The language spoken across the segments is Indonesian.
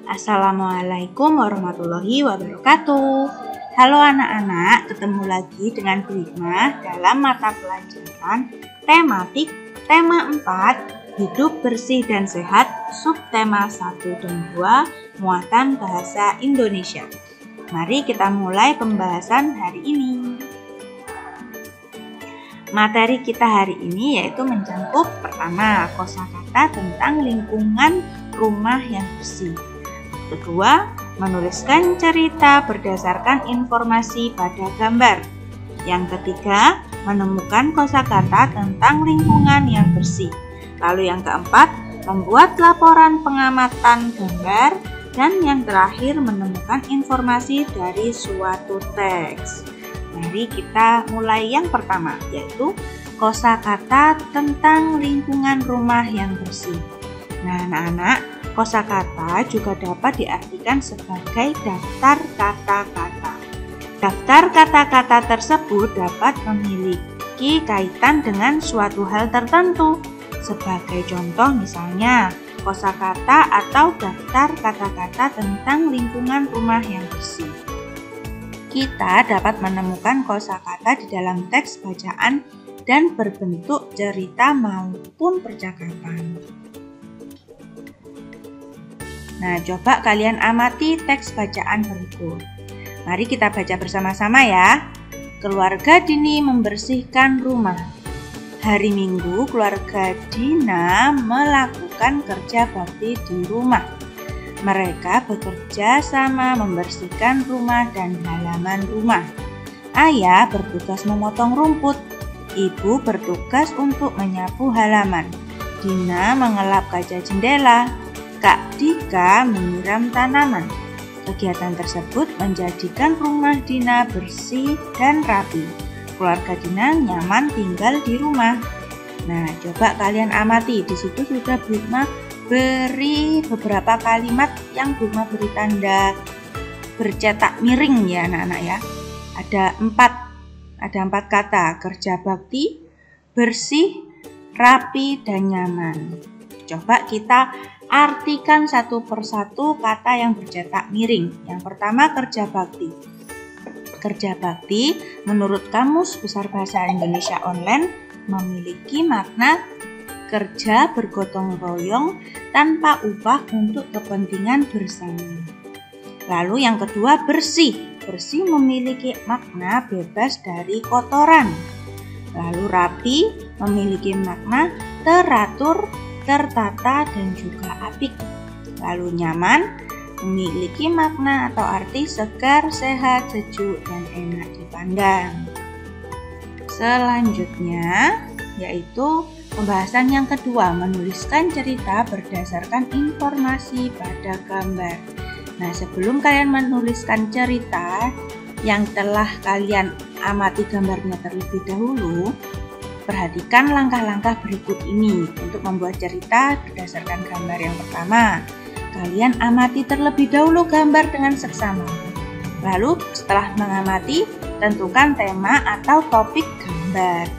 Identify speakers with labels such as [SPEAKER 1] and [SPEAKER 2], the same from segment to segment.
[SPEAKER 1] Assalamualaikum warahmatullahi wabarakatuh. Halo anak-anak, ketemu lagi dengan Bu Hikmah dalam mata pelajaran tematik tema 4 Hidup Bersih dan Sehat, subtema 1 dan 2 Muatan Bahasa Indonesia. Mari kita mulai pembahasan hari ini. Materi kita hari ini yaitu mencakup pertama, kosakata tentang lingkungan rumah yang bersih. Kedua, menuliskan cerita berdasarkan informasi pada gambar. Yang ketiga, menemukan kosakata tentang lingkungan yang bersih. Lalu yang keempat, membuat laporan pengamatan gambar. Dan yang terakhir, menemukan informasi dari suatu teks. Mari kita mulai yang pertama, yaitu kosakata tentang lingkungan rumah yang bersih. Nah, anak-anak, kosakata juga dapat diartikan sebagai daftar kata-kata. Daftar kata-kata tersebut dapat memiliki kaitan dengan suatu hal tertentu. Sebagai contoh misalnya, kosakata atau daftar kata-kata tentang lingkungan rumah yang bersih. Kita dapat menemukan kosakata di dalam teks bacaan dan berbentuk cerita maupun percakapan. Nah, coba kalian amati teks bacaan berikut. Mari kita baca bersama-sama ya. Keluarga Dini membersihkan rumah. Hari Minggu, keluarga Dina melakukan kerja bakti di rumah. Mereka bekerja sama membersihkan rumah dan halaman rumah. Ayah bertugas memotong rumput. Ibu bertugas untuk menyapu halaman. Dina mengelap kaca jendela. Kak Dika menyiram tanaman. Kegiatan tersebut menjadikan rumah Dina bersih dan rapi. Keluarga Dina nyaman tinggal di rumah. Nah, coba kalian amati. Di situ sudah Bu Hikmah beri beberapa kalimat yang Bu Hikmah beri tanda bercetak miring ya anak-anak ya. Ada empat kata: kerja bakti, bersih, rapi, dan nyaman. Coba kita artikan satu persatu kata yang bercetak miring. Yang pertama, kerja bakti. Kerja bakti menurut Kamus Besar Bahasa Indonesia Online memiliki makna kerja bergotong royong tanpa upah untuk kepentingan bersama. Lalu yang kedua, bersih. Bersih memiliki makna bebas dari kotoran. Lalu rapi memiliki makna teratur, tertata, dan juga apik. Lalu nyaman memiliki makna atau arti segar, sehat, sejuk, dan enak dipandang. Selanjutnya yaitu pembahasan yang kedua, menuliskan cerita berdasarkan informasi pada gambar. Nah, sebelum kalian menuliskan cerita yang telah kalian amati gambarnya terlebih dahulu, perhatikan langkah-langkah berikut ini untuk membuat cerita berdasarkan gambar. Yang pertama, kalian amati terlebih dahulu gambar dengan seksama. Lalu setelah mengamati, tentukan tema atau topik gambar.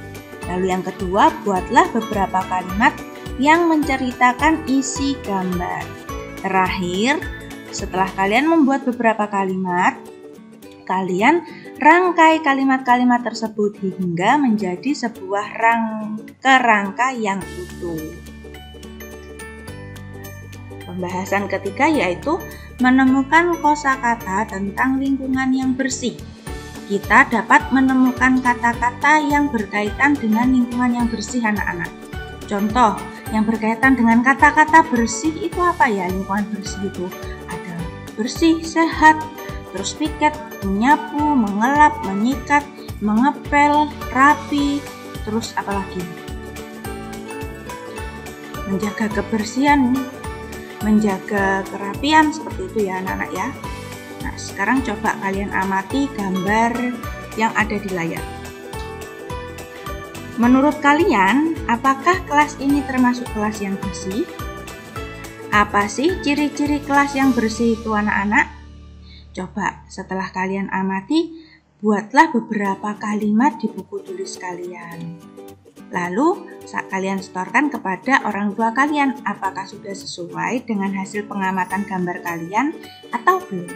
[SPEAKER 1] Lalu yang kedua, buatlah beberapa kalimat yang menceritakan isi gambar. Terakhir, setelah kalian membuat beberapa kalimat, kalian rangkai kalimat-kalimat tersebut hingga menjadi sebuah kerangka yang utuh. Pembahasan ketiga yaitu menemukan kosakata tentang lingkungan yang bersih. Kita dapat menemukan kata-kata yang berkaitan dengan lingkungan yang bersih anak-anak. Contoh, yang berkaitan dengan kata-kata bersih itu apa ya? Lingkungan bersih itu ada bersih, sehat, terus piket, menyapu, mengelap, menyikat, mengepel, rapi, terus apa lagi? Menjaga kebersihan, menjaga kerapian, seperti itu ya anak-anak ya. Nah, sekarang coba kalian amati gambar yang ada di layar. Menurut kalian, apakah kelas ini termasuk kelas yang bersih? Apa sih ciri-ciri kelas yang bersih itu anak-anak? Coba setelah kalian amati, buatlah beberapa kalimat di buku tulis kalian. Lalu kalian setorkan kepada orang tua kalian. Apakah sudah sesuai dengan hasil pengamatan gambar kalian atau belum?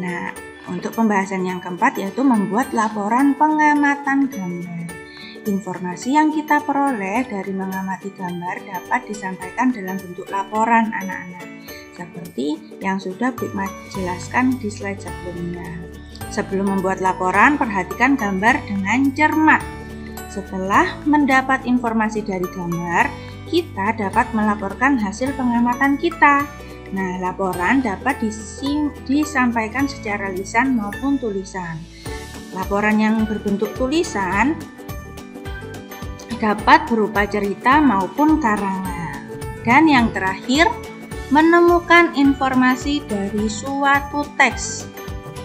[SPEAKER 1] Nah, untuk pembahasan yang keempat yaitu membuat laporan pengamatan gambar. Informasi yang kita peroleh dari mengamati gambar dapat disampaikan dalam bentuk laporan anak-anak, seperti yang sudah Bu Hikmah jelaskan di slide sebelumnya. Sebelum membuat laporan, perhatikan gambar dengan cermat. Setelah mendapat informasi dari gambar, kita dapat melaporkan hasil pengamatan kita. Nah, laporan dapat disampaikan secara lisan maupun tulisan. Laporan yang berbentuk tulisan dapat berupa cerita maupun karangan. Dan yang terakhir, menemukan informasi dari suatu teks.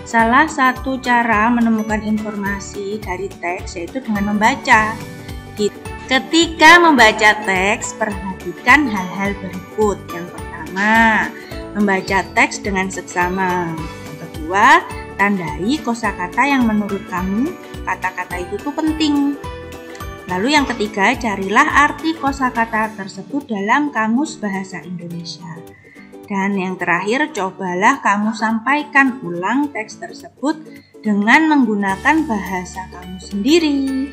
[SPEAKER 1] Salah satu cara menemukan informasi dari teks yaitu dengan membaca. Ketika membaca teks, perhatikan hal-hal berikut. Yang pertama, membaca teks dengan seksama. Yang kedua, tandai kosakata yang menurut kamu kata-kata itu tuh penting. Lalu yang ketiga, carilah arti kosakata tersebut dalam Kamus Bahasa Indonesia. Dan yang terakhir, cobalah kamu sampaikan ulang teks tersebut dengan menggunakan bahasa kamu sendiri.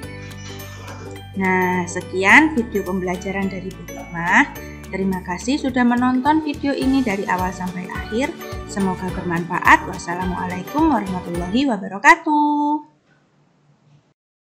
[SPEAKER 1] Nah, sekian video pembelajaran dari Bu Hikmah. Terima kasih sudah menonton video ini dari awal sampai akhir. Semoga bermanfaat. Wassalamualaikum warahmatullahi wabarakatuh.